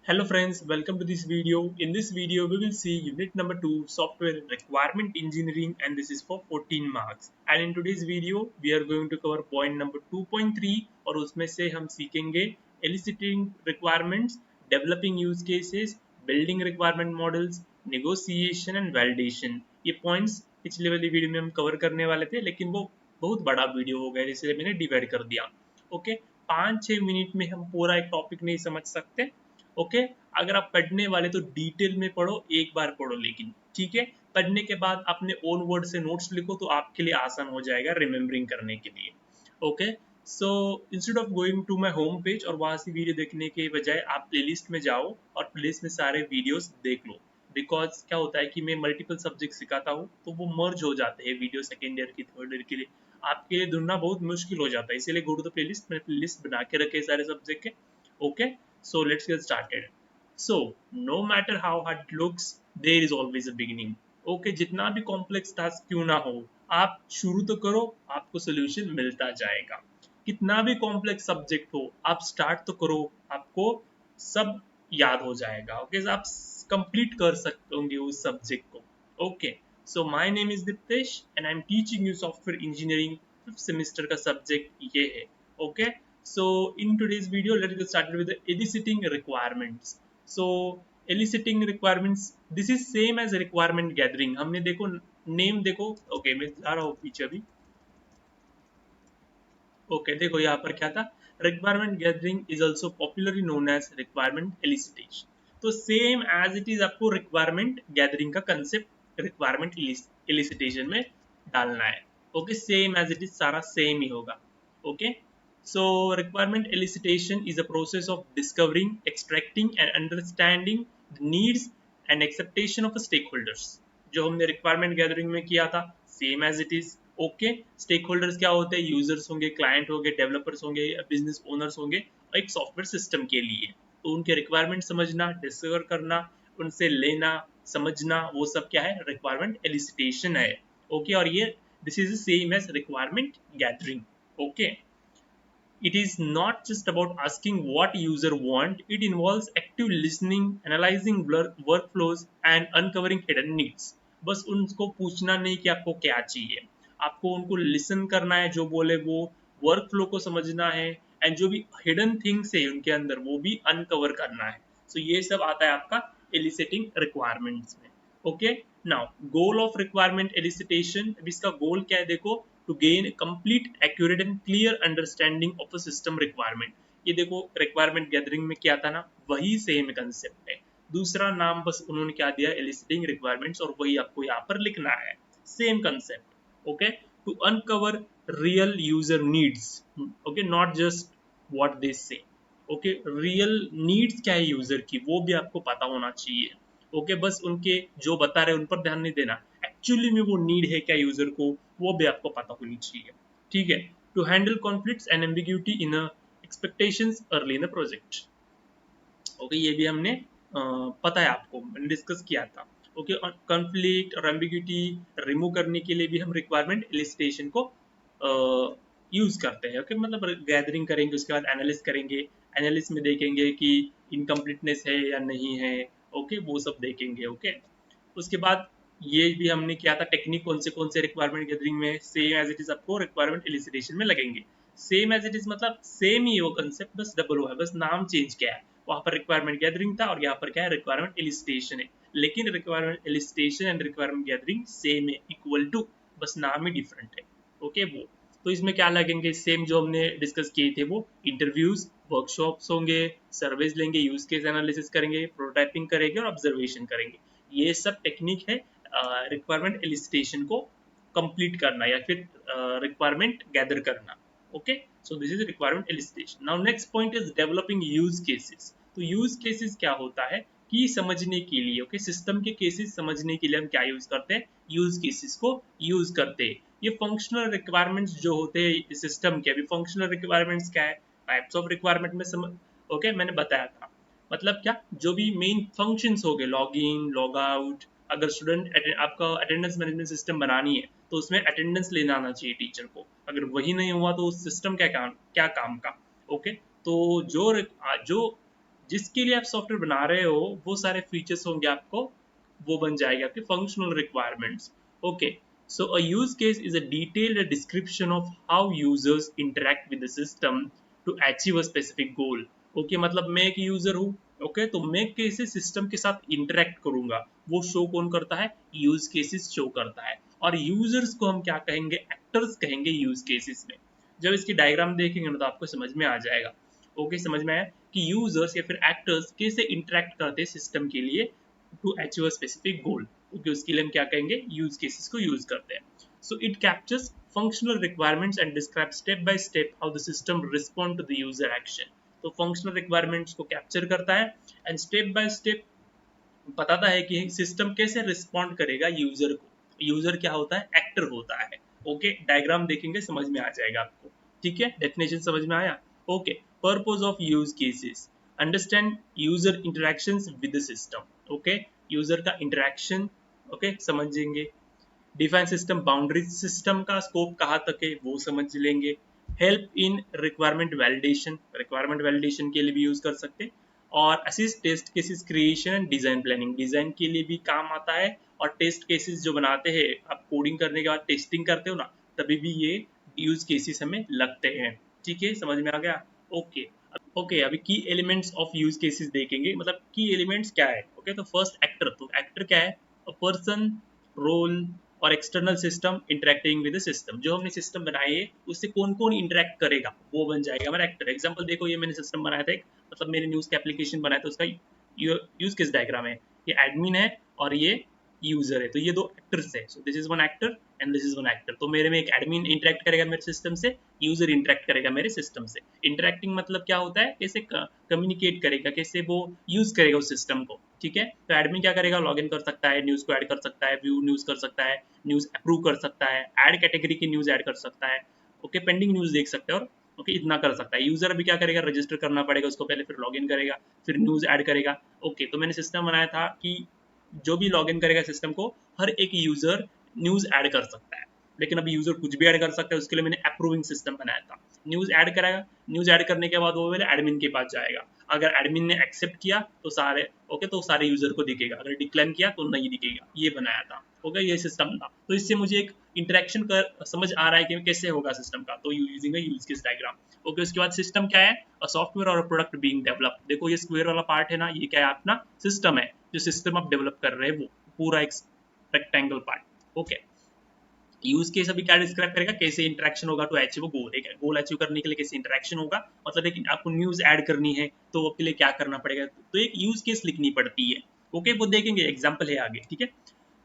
Hello friends, welcome to this video. In this video, we will see unit number 2, software requirement engineering, and this is for 14 marks. And in today's video, we are going to cover point number 2.3 और उसमें से हम सीखेंगे eliciting requirements, developing use cases, building requirement models, negotiation and validation. ये points पिछले वाली video में हम कवर करने वाले थे, लेकिन वो बहुत बड़ा वीडियो हो गया, इसलिए मैंने डिवाइड कर दिया. ओके, 5-6 मिनट में हम पूरा एक टॉपिक नहीं समझ सकते. ओके, अगर आप पढ़ने वाले तो डिटेल में पढ़ो, एक बार पढ़ो, लेकिन ठीक है. पढ़ने के बाद अपने ओन वर्ड से नोट्स लिखो तो आपके लिए आसान हो जाएगा रिमेम्बरिंग करने के लिए. Okay, so instead of going to my home page और वहां से वीडियो देखने के बजाय आप प्लेलिस्ट में जाओ और प्लेलिस्ट में सारे वीडियोस देख लो. बिकॉज क्या होता है कि मैं मल्टीपल सब्जेक्ट सिखाता हूँ तो वो मर्ज हो जाते हैं वीडियो सेकेंड ईयर की थर्ड ईयर के लिए. आपके लिए ढूंढना बहुत मुश्किल हो जाता है, इसीलिए गो टू द प्लेलिस्ट. मैंने प्लेलिस्ट बना के रखे सारे सब्जेक्ट के. Okay, so let's get started. So no matter how hard it looks, there is always a beginning. Okay, जितना भी कॉम्प्लेक्स टास्क क्यों ना हो, आप शुरू तो करो, आपको सोल्यूशन मिलता जाएगा. कितना भी कॉम्प्लेक्स सब्जेक्ट हो, आप स्टार्ट तो करो, आपको सब याद हो जाएगा. ओके, आप कंप्लीट कर सकते होंगे उस सब्जेक्ट को. Okay, so my name is Diptesh and I am teaching you software engineering. Fifth semester का सब्जेक्ट ये है. Okay, so in today's video let's get started with the eliciting requirements. So eliciting requirements, this is same as requirement gathering. हमने देखो name देखो. Okay, मैं जा रहा हूँ पीछे अभी. ओके, देखो यहाँ पर क्या था. Requirement gathering is also popularly known as requirement elicitation. तो सेम एज इट इज आपको रिक्वायरमेंट गैदरिंग का कंसेप्ट रिक्वायरमेंट एलिसिटेशन में डालना है. Okay, same as it is, सारा सेम ही होगा. Okay, so requirement elicitation is a process of discovering, extracting and understanding the needs and expectation of the stakeholders. जो हमने requirement gathering में किया था, same as it is. Okay, stakeholders क्या होते हैं? यूजर्स होंगे, क्लाइंट होंगे, डेवलपर्स होंगे, बिजनेस ओनर्स होंगे एक सॉफ्टवेयर सिस्टम के लिए. तो उनके रिक्वायरमेंट समझना, डिस्कवर करना, उनसे लेना, समझना, वो सब क्या है? रिक्वायरमेंट एलिसिटेशन है. ओके, और ये this is same as requirement gathering. Okay, it is not just about asking what user want. It involves active listening, analyzing workflows and uncovering hidden needs. बस उनको पूछना नहीं कि आपको क्या चाहिए, आपको उनको लिसन करना है, जो बोले वो वर्क फ्लो को समझना है, एंड जो भी हिडन थिंग्स है उनके अंदर वो भी अनकवर करना है. सो ये सब आता है आपका एलिसिटिंग रिक्वायरमेंट्स में. Okay, now goal of requirement elicitation. अब इसका गोल क्या है देखो. To gain a complete, accurate and clear understanding of a system requirement. ये देखो रिक्वायरमेंट गैदरिंग में क्या था ना, वही सेम कंसेप्ट है. दूसरा नाम बस उन्होंने क्या दिया, एलिसिटिंग रिक्वायरमेंट्स, और वही आपको यहाँ पर लिखना है. Same concept. Okay, to uncover real user needs. Okay, not just what they say. Okay, real needs क्या है यूजर की, वो भी आपको पता होना चाहिए. ओके, बस उनके जो बता रहे उन पर ध्यान नहीं देना, एक्चुअली में वो नीड है क्या यूजर को, वो भी आपको पता होनी चाहिए. ठीक है, to handle conflicts and ambiguity in expectations early in the project. Okay, ये भी हमने पता है आपको, मैंने डिस्कस किया था. ओके, कॉन्फ्लिक्ट और एम्बिग्यूटी रिमूव करने के लिए भी हम रिक्वायरमेंट एलिसिटेशन को यूज करते हैं. ओके, मतलब गैदरिंग करेंगे, उसके बाद एनालिस करेंगे, एनालिस में देखेंगे कि इनकम्प्लीटनेस है या नहीं है. ओके, वो सब देखेंगे. ओके, उसके बाद ये भी हमने किया था टेक्निक कौन से रिक्वायरमेंट गैदरिंग में सेम एज इट इज आपको रिक्वायरमेंट एलिसिटेशन में लगेंगे. सेम एज इट इज मतलब सेम ही वो कंसेप्ट, बस डबल हुआ है, बस नाम चेंज किया है. वहां पर रिक्वायरमेंट गैदरिंग था और यहाँ पर क्या है, रिक्वायरमेंट एलिसिटेशन है. लेकिन requirement elicitation and requirement gathering same है, इक्वल टू, बस नाम ही डिफरेंट है. ओके, वो तो इसमें क्या लगेंगे, सेम जो हमने डिस्कस किए थे वो. इंटरव्यूज, वर्कशॉप्स होंगे, सर्वेज लेंगे, यूज केस एनालिसिस करेंगे, प्रोटोटाइपिंग करेंगे और ऑब्जर्वेशन करेंगे. ये सब टेक्निक है रिक्वायरमेंट एलिसिटेशन को कंप्लीट करना या फिर रिक्वायरमेंट गैदर करना. Okay, so this is requirement elicitation. Now next point is developing use cases. तो यूज केसेस क्या होता है कि समझने के लिए, ओके, सिस्टम के केसेस समझने के लिए हम क्या यूज करते हैं, यूज केसेस को यूज करते हैं. ये फंक्शनल रिक्वायरमेंट्स जो होते हैं सिस्टम के, अभी फंक्शनल रिक्वायरमेंट्स क्या है, टाइप्स ऑफ रिक्वायरमेंट में ओके, मैंने बताया था. मतलब क्या, जो भी मेन फंक्शंस हो गए, लॉग इन, लॉग आउट. अगर स्टूडेंट आपका अटेंडेंस मैनेजमेंट सिस्टम बनानी है तो उसमें अटेंडेंस लेना आना चाहिए टीचर को. अगर वही नहीं हुआ तो उस सिस्टम क्या काम का. ओके, तो जो जिसके लिए आप सॉफ्टवेयर बना रहे हो वो सारे फीचर्स होंगे आपको, वो बन जाएगा आपके functional requirements. Okay, so a use case is a detailed description of how users interact with the system to achieve a specific goal. Okay, मतलब मैं एक यूजर हूँ, ओके, तो मैं कैसे सिस्टम के साथ इंटरेक्ट करूंगा वो शो कौन करता है, यूज केसेस शो करता है। और यूजर्स को हम क्या कहेंगे, एक्टर्स कहेंगे यूज केसेस में। जब इसकी डायग्राम देखेंगे ना तो आपको समझ में आ जाएगा। ओके, समझ में आया कि यूजर्स या फिर एक्टर्स कैसे इंटरेक्ट करते हैं सिस्टम के लिए to achieve a specific goal. Okay, उसके लिए हम क्या कहेंगे, यूज केसेस को यूज करते हैं। So it captures functional requirements and describes step by step how the system respond to the user action। तो फंक्शनल रिक्वायरमेंट्स को कैप्चर करता है एंड स्टेप बाय स्टेप बताता है कि सिस्टम कैसे रिस्पॉन्ड करेगा यूजर को। यूजर क्या होता है, एक्टर होता है। ओके, डायग्राम देखेंगे समझ में आ जाएगा आपको। ठीक है, डेफिनेशन समझ में आया। Okay, purpose of use cases, understand user interactions with the system. Okay, user का इंटरेक्शन, ओके, समझेंगे। डिफाइन सिस्टम बाउंड्रीज, सिस्टम का स्कोप कहाँ तक है वो समझ लेंगे। हेल्प इन रिक्वायरमेंट वैलिडेशन के लिए भी यूज कर सकते हैं। और assist test cases creation and design planning, design के लिए भी काम आता है। और टेस्ट केसेस जो बनाते हैं आप कोडिंग करने के बाद टेस्टिंग करते हो ना, तभी भी ये यूज केसेस हमें लगते हैं। ठीक है, समझ में आ गया। ओके, ओके, अभी की एलिमेंट्स ऑफ यूज केसेस देखेंगे, मतलब की एलिमेंट्स क्या है। ओके, तो फर्स्ट एक्टर, तो एक्टर क्या है, अ पर्सन, रोल और external system interacting with the system. जो हमने सिस्टम बनाई है उससे कौन कौन इंटरेक्ट करेगा वो बन जाएगा हमारा एक्टर। एग्जांपल देखो, ये मैंने सिस्टम बनाया था एक, मतलब मेरे न्यूज का एप्लीकेशन बनाया था, उसका यूज केस डायग्राम है। ये एडमिन है और ये यूजर है, तो ये दो एक्टर्स है। सो this is one actor and this is one actor. तो मेरे में एक एडमिन इंटरेक्ट करेगा मेरे सिस्टम से, यूजर इंटरेक्ट करेगा मेरे सिस्टम से। इंटरेक्टिंग मतलब क्या होता है, कैसे कम्युनिकेट करेगा, कैसे वो यूज करेगा उस सिस्टम को। ठीक है, तो एडमिन क्या करेगा, लॉग इन कर सकता है, न्यूज को ऐड कर सकता है, व्यू न्यूज कर सकता है, न्यूज अप्रूव कर सकता है, ऐड कैटेगरी की न्यूज ऐड कर सकता है। ओके, पेंडिंग न्यूज देख सकते हैं। और ओके, इतना कर सकता है। यूजर अभी क्या करेगा, रजिस्टर करना पड़ेगा उसको पहले, फिर लॉग इन करेगा, फिर न्यूज ऐड करेगा। ओके, तो मैंने सिस्टम बनाया था कि जो भी लॉग इन करेगा सिस्टम को, हर एक यूजर न्यूज ऐड कर सकता है। लेकिन अभी यूजर कुछ भी ऐड कर सकता है, उसके लिए मैंने अप्रूविंग सिस्टम बनाया था। न्यूज ऐड कराएगा, न्यूज ऐड करने के बाद वो मेरे एडमिन के पास जाएगा। अगर एडमिन ने एक्सेप्ट किया तो सारे ओके, तो सारे यूजर को दिखेगा, अगर डिक्लाइन किया तो नहीं दिखेगा। ये बनाया था। ओके, ये सिस्टम था। तो इससे मुझे एक इंटरेक्शन कर समझ आ रहा है कि कैसे होगा सिस्टम का, तो using a use case diagram. Okay, उसके बाद सिस्टम क्या है, अ सॉफ्टवेयर और प्रोडक्ट बीइंग डेवलप। देखो ये स्क्वायर वाला पार्ट है ना, ये क्या है, अपना सिस्टम है, जो सिस्टम आप डेवलप कर रहे हैं वो पूरा एक rectangle part. Okay, use case अभी क्या डिस्क्राइब करेगा, कैसे इंटरेक्शन होगा टू अचीव गोल। एक गोल अचीव करने के लिए कैसे इंटरेक्शन होगा, मतलब एक आपको न्यूज ऐड करनी है तो उसके लिए क्या करना पड़ेगा, तो एक यूज केस लिखनी पड़ती है। ओके, वो देखेंगे, एग्जाम्पल है आगे। ठीक है,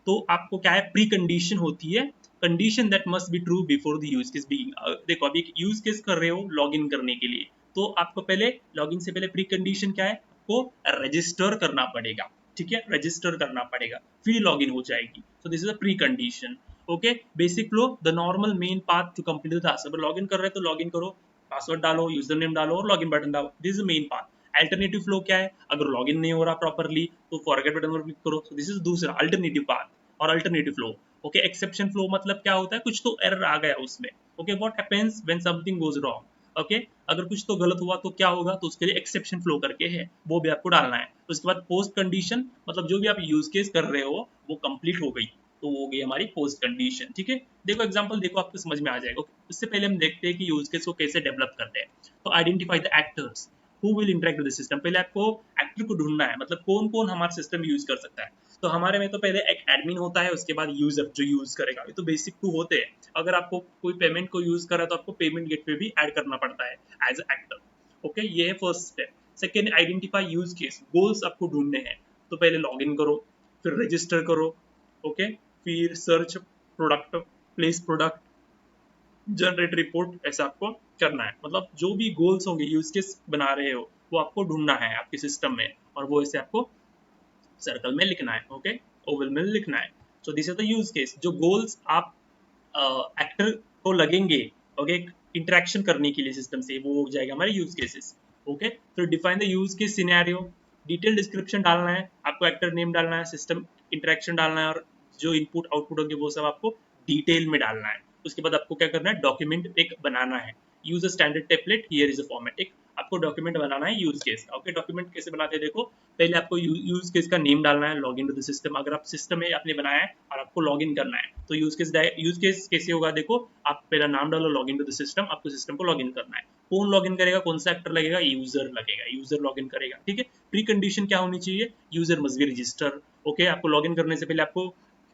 तो आपको क्या है, प्री कंडीशन होती है, condition that must be true before the use case begin. देखो अभी यूज केस कर रहे हो लॉग इन करने के लिए, तो आपको पहले लॉग इन से पहले प्री कंडीशन क्या है, आपको रजिस्टर करना पड़ेगा। ठीक है, रजिस्टर करना पड़ेगा, फिर लॉग इन हो जाएगी। So this is a precondition. Okay, basic flow, the normal main path to complete the task. अगर लॉग इन कर रहे हो तो लॉग इन करो, पासवर्ड डालो, यूजर नेम डालो और लॉग इन बटन डालो। This is main path. Alternative flow क्या है, अगर लॉग इन नहीं हो रहा प्रॉपरली तो फॉरगेट बटन पर क्लिक करो। दिस इज दूसरा अल्टरनेटिव पाथ और alternative flow. Okay, exception flow मतलब क्या होता है, कुछ तो एरर आ गया उसमें। Okay, what happens when something goes wrong. Okay, अगर कुछ तो गलत हुआ तो क्या होगा, तो उसके लिए एक्सेप्शन फ्लो करके है, वो भी आपको डालना है। उसके बाद पोस्ट कंडीशन, मतलब जो भी आप यूज केस कर रहे हो वो कंप्लीट हो गई, तो वो हो गई हमारी पोस्ट कंडीशन। ठीक है, देखो एग्जांपल देखो, आपको समझ में आ जाएगा। उससे पहले हम देखते हैं कि यूज केस को कैसे डेवलप करते हैं। तो identify the actors who will interact with the system. पहले आपको एक्टर को ढूंढना है, मतलब कौन कौन हमारा सिस्टम यूज कर सकता है। तो हमारे में तो पहले एक एडमिन होता है, उसके बाद यूजर जो यूज करेगा, ये तो बेसिक टू होते हैं। अगर आपको कोई पेमेंट को यूज कर रहा है तो आपको पेमेंट गेटवे भी ऐड करना पड़ता है एज अ एक्टर। ओके, ये है first step. Second, identify use case, goals आपको ढूंढने हैं। तो पहले लॉग इन करो, फिर रजिस्टर करो। ओके, फिर search product, place product, generate report, ऐसा आपको करना है। मतलब जो भी गोल्स होंगे, यूज केस बना रहे हो, वो आपको ढूंढना है आपके सिस्टम में, और वो ऐसे आपको सर्कल में लिखना है। ओके, ओवल में लिखना है। सो this is the use case. जो गोल्स आप एक्टर को लगेंगे, ओके, इंटरेक्शन करने के लिए सिस्टम से, वो हो जाएगा हमारे यूज केसेस। ओके, फिर define the use case scenario, detail description डालना है आपको, एक्टर नेम डालना है, सिस्टम इंटरेक्शन डालना है, और जो इनपुट आउटपुट होंगे वो सब आपको डिटेल में डालना है। उसके बाद आपको क्या करना है, डॉक्यूमेंट एक बनाना है। Use a standard template, here is a format. एक आपको डॉक्यूमेंट बनाना है यूज केस का। ओके, डॉक्यूमेंट कैसे बनाते हैं देखो, पहले आपको यूज केस का नेम डालना है, log in to the system. अगर आप सिस्टम में आपने बनाया है और आपको लॉग इन करना है तो यूज केस कैसे होगा देखो, आप पहला नाम डालो, log in to the system, आपको सिस्टम को लॉग इन करना है। कौन लॉग इन करेगा, कौन सा एक्टर लगेगा, यूजर लगेगा, यूजर लॉग इन करेगा। ठीक है, प्री कंडीशन क्या होनी चाहिए, user must be register. Okay, आपको लॉग इन करने से पहले आपको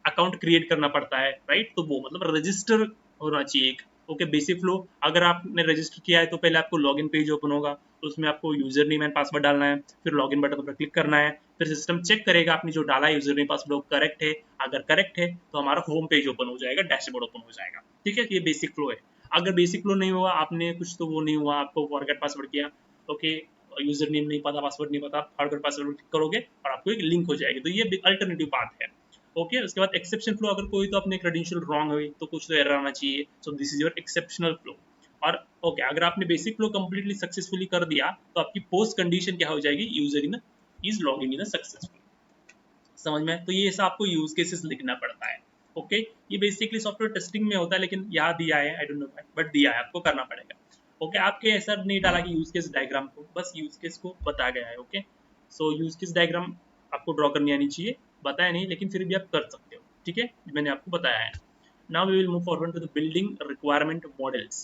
अकाउंट क्रिएट करना पड़ता है, राइट, तो वो मतलब रजिस्टर होना चाहिए एक। ओके, बेसिक फ्लो, अगर आपने रजिस्टर किया है तो पहले आपको लॉगिन पेज ओपन होगा, उसमें आपको यूजर नेम एंड पासवर्ड डालना है, फिर लॉगिन बटन पर क्लिक करना है, फिर सिस्टम चेक करेगा आपने जो डाला है यूजर नेम पासवर्ड करेक्ट है। अगर करेक्ट है तो हमारा होम पेज ओपन हो जाएगा, डैशबोर्ड ओपन हो जाएगा। ठीक है, ये बेसिक फ्लो है। अगर बेसिक फ्लो नहीं हुआ, आपने कुछ तो वो नहीं हुआ, आपको फॉरगेट पासवर्ड किया, ओके, यूजर नेम नहीं पता, पासवर्ड नहीं पता, फॉरगेट पासवर्ड करोगे और आपको एक लिंक हो जाएगी, तो ये अल्टरनेटिव पाथ है। ओके, उसके बाद एक्सेप्शन फ्लो, अगर कोई तो अपने क्रेडेंशियल रॉन्ग हुई तो कुछ तो एरर आना चाहिए, सो this is your exceptional flow. और ओके, अगर आपने बेसिक फ्लो कंप्लीटली सक्सेसफुली कर दिया तो आपकी पोस्ट कंडीशन क्या हो जाएगी, user in is logging in successful. समझ में, तो ये ऐसा आपको यूज केसेस लिखना पड़ता है। ओके, ये बेसिकली सॉफ्टवेयर टेस्टिंग में होता है, लेकिन यहाँ दिया है, आई डोंट नो बट दिया है, आपको करना पड़ेगा। ओके, आपके ऐसा नहीं डाला कि यूज केस डायग्राम को, बस यूज केस को बताया गया है। ओके, सो यूज केस डायग्राम आपको ड्रॉ करनी आनी चाहिए, बताया नहीं लेकिन फिर भी आप कर सकते हो। ठीक है, मैंने आपको बताया है। Now we will move forward to the building requirement models.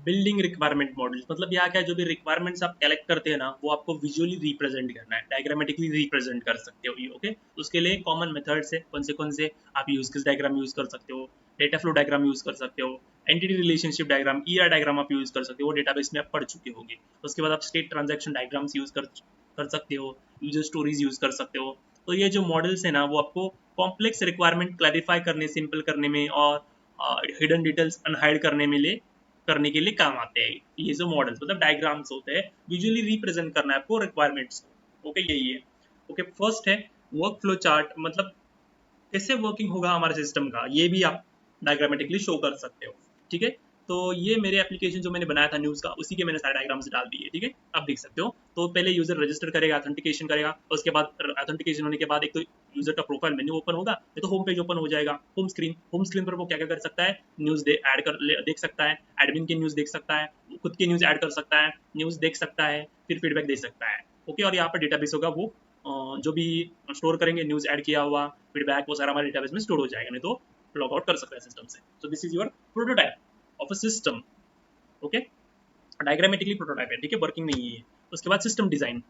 Building requirement models मतलब यहाँ क्या, जो भी रिक्वायरमेंट्स आप कलेक्ट करते हैं ना, वो आपको विजुअली रिप्रेजेंट करना है, डायग्रामेटिकली रिप्रेजेंट कर सकते हो ये। ओके, उसके लिए कॉमन मेथड्स है, कौन से आप यूज केस डायग्राम यूज कर सकते हो, डेटा फ्लो डायग्राम यूज कर सकते हो, entity relationship diagram, ER diagram आप यूज कर सकते हो, वो डेटाबेस में आप पढ़ चुके होंगे। उसके बाद आप स्टेट ट्रांजैक्शन डायग्राम्स यूज कर सकते हो, यूजर स्टोरीज यूज कर सकते हो। तो ये जो मॉडल्स है ना, वो आपको कॉम्प्लेक्स रिक्वायरमेंट क्लैरिफाई करने, सिंपल करने में और हिडन डिटेल्स अनहाइड करने के लिए काम आते हैं। ये जो मॉडल्स मतलब डायग्राम्स होते हैं, विजुअली रिप्रेजेंट करना है आपको रिक्वायरमेंट्स को। ओके, यही है। ओके, फर्स्ट है वर्क फ्लो चार्ट, मतलब कैसे वर्किंग होगा हमारे सिस्टम का, ये भी आप डायग्रामेटिकली शो कर सकते हो। ठीक है, तो ये मेरे एप्लीकेशन जो मैंने बनाया था न्यूज़ का, उसी के मैंने सारे डायग्राम्स डाल दिए। ठीक है, आप देख सकते हो। तो पहले यूजर रजिस्टर करेगा, ऑथेंटिकेशन करेगा, और उसके बाद ऑथेंटिकेशन होने के बाद एक तो यूजर का प्रोफाइल मेन्यू ओपन होगा, नहीं तो होम पेज ओपन हो जाएगा, होम स्क्रीन पर वो क्या क्या कर सकता है, न्यूज़ देख सकता है, एडमिन के न्यूज़ देख सकता है, खुद के न्यूज़ ऐड कर सकता है, न्यूज़ देख सकता है, फिर फीडबैक दे सकता है। ओके, और यहाँ पर डेटाबेस होगा, वो जो भी स्टोर करेंगे न्यूज़ ऐड किया हुआ फीडबैक, वो सारा हमारे डेटाबेस में स्टोर हो जाएगा, नहीं तो लॉग आउट कर सकता है सिस्टम से। सो this is your prototype of a system. Okay, diagrammatically prototype है। ठीक है, वर्किंग नहीं है। उसके बाद सिस्टम डिजाइन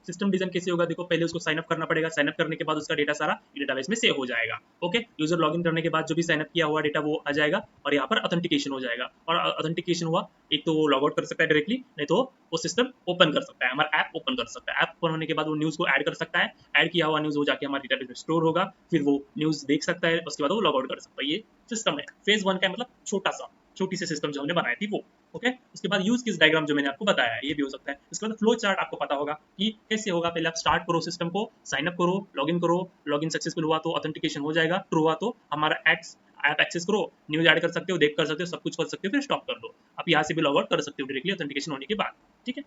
कैसे होगा देखो, पहले उसको साइन अप करना पड़ेगा, साइन अप करने के बाद उसका डेटा सारा डेटाबेस में सेव हो जाएगा। ओके, यूजर लॉगिन करने के बाद जो भी साइन अप किया हुआ डेटा वो आ जाएगा, और यहाँ पर ऑथेंटिकेशन हो जाएगा, और ऑथेंटिकेशन हुआ, एक तो वो लॉग आउट कर सकता है डायरेक्टली, नहीं तो वो सिस्टम ओपन कर सकता है, हमारा ऐप ओपन कर सकता है। ऐप ओपन होने के बाद वो न्यूज़ को ऐड कर सकता है, ऐड किया हुआ न्यूज़ वो जाके हमारे डेटाबेस में स्टोर होगा, फिर वो न्यूज़ देख सकता है, उसके बाद वो लॉग आउट कर सकता है। ये सिस्टम है। फेज 1 का मतलब छोटी सी सिस्टम जो हमने बनाई थी वो। ओके, उसके बाद यूज केस डायग्राम जो मैंने आपको बताया है, ये भी हो सकता है। उसके बाद फ्लो चार्ट आपको पता होगा कि कैसे होगा। पहले आप स्टार्ट करो सिस्टम को, साइन अप करो, लॉगिन करो, लॉगिन सक्सेसफुल हुआ तो ऑथेंटिकेशन हो जाएगा, ट्रू हुआ तो हमारा ऐप एक्सेस करो, न्यूज ऐड कर सकते हो, देख कर सकते हो, सब कुछ कर सकते हो, फिर स्टॉप कर दो। आप यहाँ से भी लॉग आउट कर सकते हो डायरेक्टली ऑथेंटिकेशन होने के बाद। ठीक है,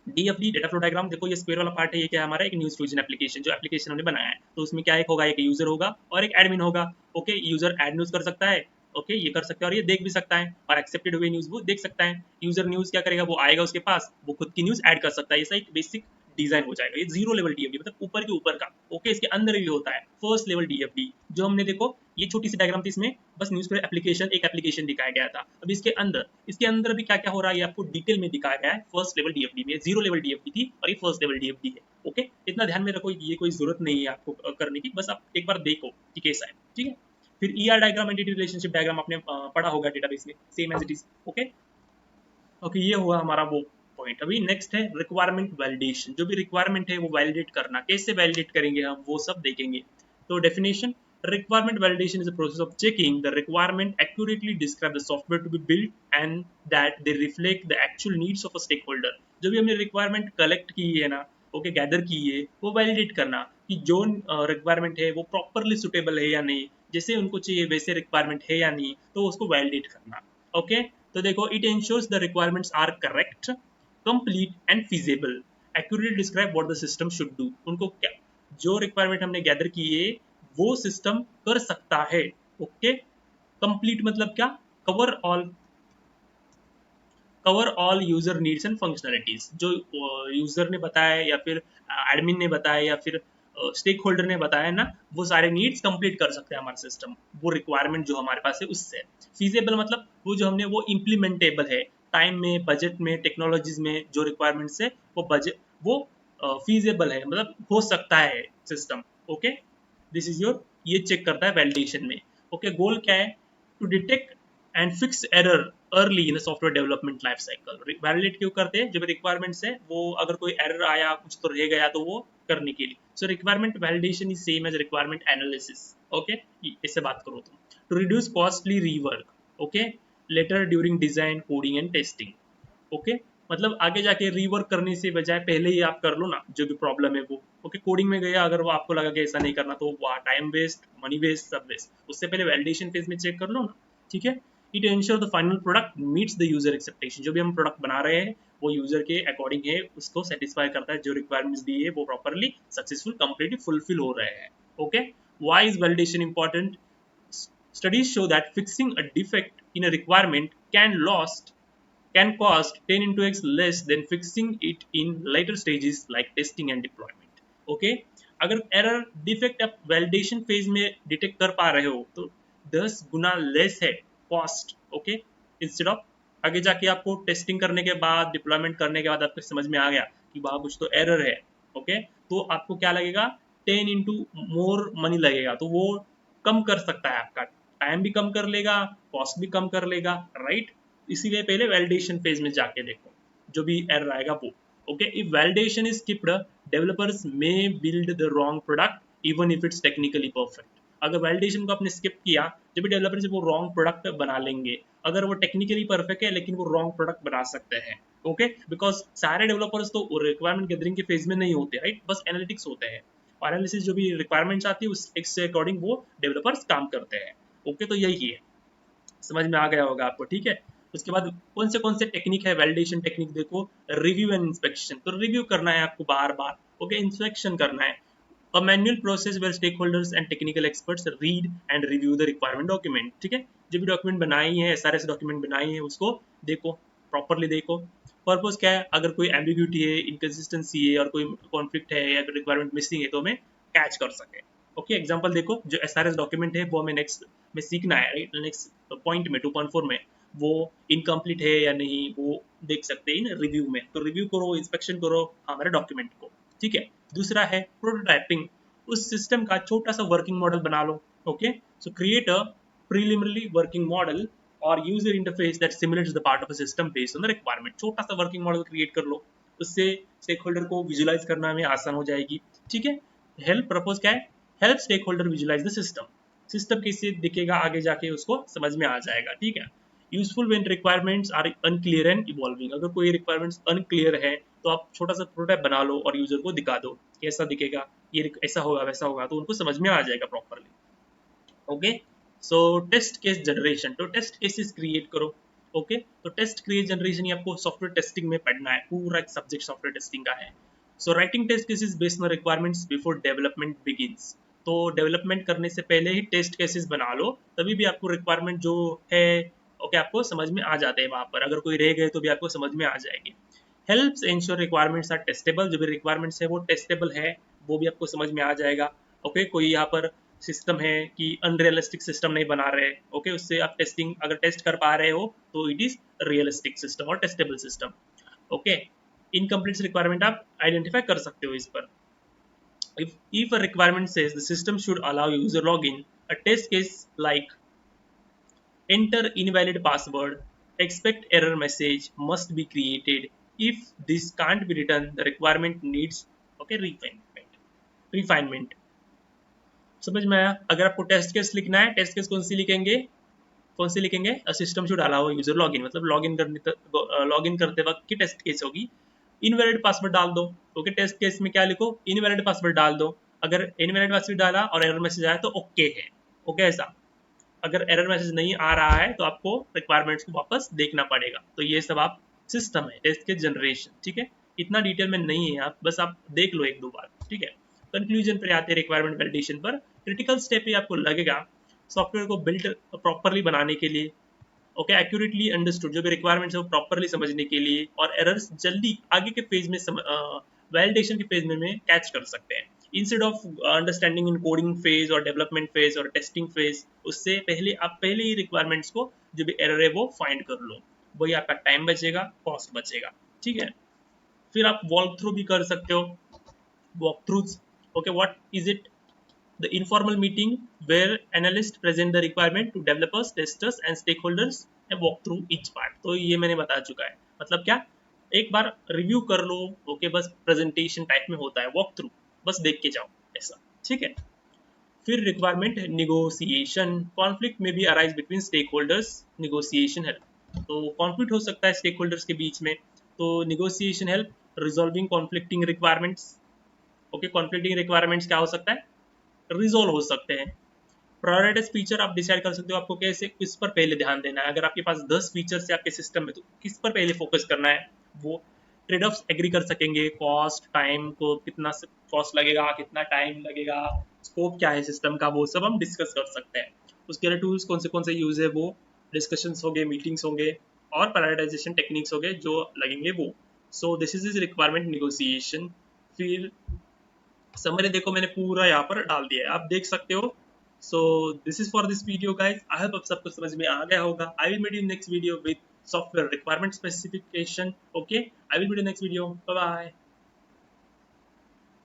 डीएफडी डेटा फ्लो डायग्राम देखो, ये स्क्वायर वाला पार्ट है, ये क्या है हमारा एक न्यूज फ्यूजन एप्लीकेशन, जो एप्लीकेशन हमने बनाया है। तो उसमें क्या एक होगा, एक यूजर होगा और एक एडमिन होगा। ओके, यूजर ऐड न्यूज कर सकता है, ओके, ये कर सकता है, और ये देख भी सकता है, और एक्सेप्टेड हुए न्यूज वो देख सकता है। यूजर न्यूज क्या करेगा, वो आएगा उसके पास, वो खुद की न्यूज ऐड कर सकता है। ऐसा एक बेसिक डिजाइन हो जाएगा। ये जीरो लेवल डीएफडी मतलब ऊपर के ऊपर का। ओके, इसके अंदर भी होता है फर्स्ट लेवल डीएफडी, जो हमने देखो ये छोटी सी डायग्राम थी, इसमें बस न्यूज़पेपर एप्लीकेशन एक एप्लीकेशन दिखाया गया था। अब इसके अंदर भी क्या क्या हो रहा है, ये आपको डिटेल में दिखाया गया है फर्स्ट लेवल डीएफडी में। जीरो लेवल डीएफडी थी और ये फर्स्ट लेवल डीएफडी है। ओके, इतना ध्यान में रखो, ये कोई जरूरत नहीं है आपको करने की, बस आप एक बार देखो कि कैसा है। ठीक है, फिर ER diagram, entity relationship diagram आपने पढ़ा होगा डेटाबेस में, same as it is. Okay okay, ये हुआ हमारा वो पॉइंट। अभी नेक्स्ट है रिक्वायरमेंट वैलिडेशन। जो भी रिक्वायरमेंट है वो वैलिडेट करना, कैसे वैलिडेट करेंगे हम, वो सब देखेंगे। तो definition, requirement validation is a process of checking the requirement accurately describe the software to be built and that they reflect the actual needs of a stakeholder। जो भी हमने रिक्वायरमेंट कलेक्ट की है ना, ओके, गैदर की है, वो validate करना कि जो रिक्वायरमेंट है वो प्रॉपरली सुटेबल है या नहीं, जैसे उनको चाहिए वैसे रिक्वायरमेंट है या नहीं, तो उसको वैलिडेट करना। ओके, तो देखो, it ensures the requirements are correct, complete and feasible, accurately describe what the system should do. उनको क्या, जो रिक्वायरमेंट हमने गैदर की है वो सिस्टम कर सकता है। ओके, कंप्लीट मतलब क्या, cover all, cover all user needs and functionalities, जो यूजर ने बताया या फिर एडमिन ने बताया या फिर स्टेक होल्डर ने बताया ना, वो सारे नीड्स कंप्लीट कर सकते हैं हमारा सिस्टम, वो रिक्वायरमेंट जो हमारे पास है उससे। फीजेबल मतलब वो जो हमने वो इम्प्लीमेंटेबल है, टाइम में, बजट में, टेक्नोलॉजीज में जो रिक्वायरमेंट्स है वो बजट वो फीजेबल है, मतलब हो सकता है system. Okay, this is your, ये चेक करता है वैलिडेशन में। ओके, गोल क्या है? To detect and fix error early in software development life cycle. Validate क्यों करते हैं? जब रिक्वायरमेंट्स है वो अगर कोई एरर आया, कुछ तो रह गया, तो वो करने के लिए। So requirement validation is same as requirement analysis. Okay, इससे बात करो तुम। To reduce costly rework, okay, later during design, coding and testing. Okay, मतलब आगे जाके रीवर्क करने से बजाय पहले ही आप कर लो ना जो भी प्रॉब्लम है वो। ओके, कोडिंग में गया अगर वो आपको लगा कि ऐसा नहीं करना, तो वहाँ टाइम वेस्ट, मनी वेस्ट, सब वेस्ट, उससे पहले वैलिडेशन फेज में चेक कर लो ना। ठीक है, it ensure the final product meets the user expectation. जो भी हम प्रोडक्ट बना रहे हैं वो यूजर के अकॉर्डिंग है, उसको सेटिस्फाई करता है, जो रिक्वायरमेंट्स दी है वो प्रॉपरली सक्सेसफुल कंप्लीटली फुलफिल हो रहे हैं। Okay, why is validation important? Studies show that fixing a defect in a requirement can cost 10 into x less than fixing it in later stages like testing and deployment. Okay, अगर error defect आप validation phase में detect कर पा रहे हो तो 10 गुना less है cost. Okay, instead of आगे जाके आपको टेस्टिंग करने के बाद, डिप्लॉयमेंट करने के बाद आपको समझ में आ गया कि वहाँ कुछ तो एरर है। ओके, तो आपको क्या लगेगा? 10 इंटू मोर मनी लगेगा, तो वो कम कर सकता है, आपका टाइम भी कम कर लेगा, कॉस्ट भी कम कर लेगा, राइट? इसीलिए पहले वैलिडेशन फेज में जाके देखो जो भी एरर आएगा वो। Okay, if validation is skipped, developers may build the wrong product even if it's technically perfect. अगर वैलिडेशन को आपने स्किप किया, जब भी डेवलपर्स वो रॉन्ग प्रोडक्ट बना लेंगे। अगर वो टेक्निकली परफेक्ट है लेकिन वो रॉन्ग प्रोडक्ट बना सकते हैं। ओके, बिकॉज सारे डेवलपर्स तो रिक्वायरमेंट गैदरिंग के फेज में नहीं होते, राइट? बस एनालिटिक्स होते हैं, और एनालिसिस जो भी रिक्वायरमेंट्स आती है उसके अकॉर्डिंग वो डेवलपर्स काम करते हैं। ओके, तो यही है, समझ में आ गया होगा आपको। ठीक है, उसके बाद कौन से टेक्निक है वैलिडेशन टेक्निक? देखो, रिव्यू एंड इंस्पेक्शन, तो रिव्यू करना है आपको बार बार। ओके, इंस्पेक्शन करना है। A manual process where stakeholders and technical experts read and review the requirement document. ठीक है, जो भी डॉक्यूमेंट बनाई है, SRS डॉक्यूमेंट बनाई है, उसको देखो, प्रॉपरली देखो। पर्पस क्या है? अगर कोई एम्बिग्यूटी है, इनकन्सिस्टेंसी है और कोई कॉन्फ्लिक्ट है या रिक्वायरमेंट मिसिंग है तो हमें कैच कर सके। ओके, एग्जांपल देखो, जो SRS डॉक्यूमेंट है वो हमें नेक्स्ट में सीखना है, राइट? नेक्स्ट पॉइंट में 2.4 में वो इनकम्प्लीट है या नहीं वो देख सकते हैं इन रिव्यू में। तो रिव्यू करो, इंस्पेक्शन करो हमारे डॉक्यूमेंट को। ठीक है, दूसरा है प्रोटोटाइपिंग। उस सिस्टम का छोटा सा वर्किंग मॉडल बना लो। Okay, so create a preliminary working model और user interface that simulates the part of a system based on the requirement. छोटा सा वर्किंग मॉडल क्रिएट कर लो, उससे स्टेक होल्डर को विजुलाइज करना में आसान हो जाएगी। ठीक है, हेल्प प्रपोज क्या है? Help stakeholders visualize the system. System कैसे दिखेगा आगे जाके उसको समझ में आ जाएगा। ठीक है, useful when requirements are unclear and evolving. अगर कोई रिक्वायरमेंट्स अनक्लियर है तो आप छोटा सा प्रोटोटाइप बना लो और यूजर को दिखा दो कैसा दिखेगा, ये ऐसा होगा वैसा होगा, तो उनको समझ में आ जाएगा प्रॉपरली। ओके, सो टेस्ट केस जनरेशन, तो टेस्ट केसेस क्रिएट करो। ओके, तो टेस्ट केस जनरेशन ही आपको सॉफ्टवेयर टेस्टिंग में पढ़ना है, पूरा एक सब्जेक्ट सॉफ्टवेयर टेस्टिंग का है। So writing test cases based on requirements before development begins. तो डेवलपमेंट करने से पहले ही टेस्ट केसेस बना लो, तभी भी आपको रिक्वायरमेंट जो है ओके आपको समझ में आ जाते हैं। वहां पर अगर कोई रह गए तो भी आपको समझ में आ जाएगी। Helps ensure requirements are testable, जो भी रिक्वायरमेंट्स है वो टेस्टेबल है, वो भी आपको समझ में आ जाएगा। ओके, कोई यहाँ पर सिस्टम है कि अनरियलिस्टिक सिस्टम नहीं बना रहे, ओके, उससे आप टेस्टिंग अगर टेस्ट कर पा रहे हो तो इट इज रियलिस्टिक सिस्टम और testable system. Okay, incomplete requirement आप आइडेंटिफाई कर सकते हो इस पर। if a requirement says the system should allow user login, a test case like enter invalid password, expect error message must be created. If this can't be written, the requirement needs okay refinement. समझ में आया? अगर आपको test case लिखना है, test case कौन सी लिखेंगे? System should allow user login, मतलब लॉगिन करते वक्त की टेस्ट केस होगी। इनवैलिड पासवर्ड डाल दो। ओके, टेस्ट केस में क्या लिखो? इनवैलिड पासवर्ड डाल दो। अगर इनवैलिड पासवर्ड डाला और एरर मैसेज आया तो ओके है। ओके, ऐसा अगर एरर मैसेज नहीं आ रहा है तो आपको रिक्वायरमेंट्स को वापस देखना पड़ेगा। तो ये सब आप सिस्टम है टेस्ट के जनरेशन। ठीक है, इतना डिटेल में नहीं है, आप बस आप देख लो एक दो बार। ठीक है, कंक्लूजन पर आते हैं रिक्वायरमेंट वैलिडेशन पर। क्रिटिकल स्टेप ये आपको लगेगा सॉफ्टवेयर को बिल्ड प्रॉपरली बनाने के लिए ओके एक्यूरेटली अंडरस्टूड, जो भी रिक्वायरमेंट्स है वो प्रॉपरली समझने के लिए, और एरर्स जल्दी आगे के फेज में वैलिडेशन के फेज में कैच कर सकते हैं, instead of understanding in coding phase और डेवलपमेंट फेज और टेस्टिंग फेज। उससे पहले आप पहले ही रिक्वायरमेंट्स को जो भी एरर है वो फाइंड कर लो, वही आपका टाइम बचेगा, कॉस्ट बचेगा। ठीक है, फिर आप वॉक थ्रू भी कर सकते हो, walk throughs. Okay, what is it? The informal meeting where analysts present the requirement to developers, testers and stakeholders and walk through each part। तो ये मैंने बता चुका है, मतलब क्या, एक बार रिव्यू कर लो, ओके, बस प्रेजेंटेशन टाइप में होता है, वॉक थ्रू बस देख के जाओ ऐसा। ठीक है, फिर रिक्वायरमेंट निगोसिएशन, कॉन्फ्लिक्ट में भी arise between stakeholders, negotiation help. तो कॉन्फ्लिक्ट हो सकता है स्टेक होल्डर्स के बीच में, तो negotiation help resolving conflicting requirements. Okay, conflicting requirements क्या हो सकता है, रिजोल्व हो सकते हैं। प्रायोरिटाइज फीचर आप डिसाइड कर सकते हो आपको कैसे, किस पर पहले ध्यान देना है। अगर आपके पास 10 फीचर्स है आपके सिस्टम में, तो किस पर पहले फोकस करना है, वो ट्रेड ऑफ्स एग्री कर सकेंगे, कॉस्ट, टाइम को कितना कॉस्ट लगेगा, कितना टाइम लगेगा, स्कोप क्या है सिस्टम का, वो सब हम डिस्कस कर सकते हैं। उसके लिए टूल्स कौन से यूज है, वो डिस्कशंस होंगे, मीटिंग्स होंगे, और प्रायोरिटाइजेशन टेक्निक्स होंगे जो लगेंगे वो। सो दिस इज रिक्वायरमेंट निगोसिएशन। फिर समरी देखो मैंने पूरा यहाँ पर डाल दिया है, आप देख सकते हो। So this is for this video guys, I hope आप सबको समझ में आ गया होगा। I will meet you next video with software requirement specification. Okay, I will meet you next video, bye bye.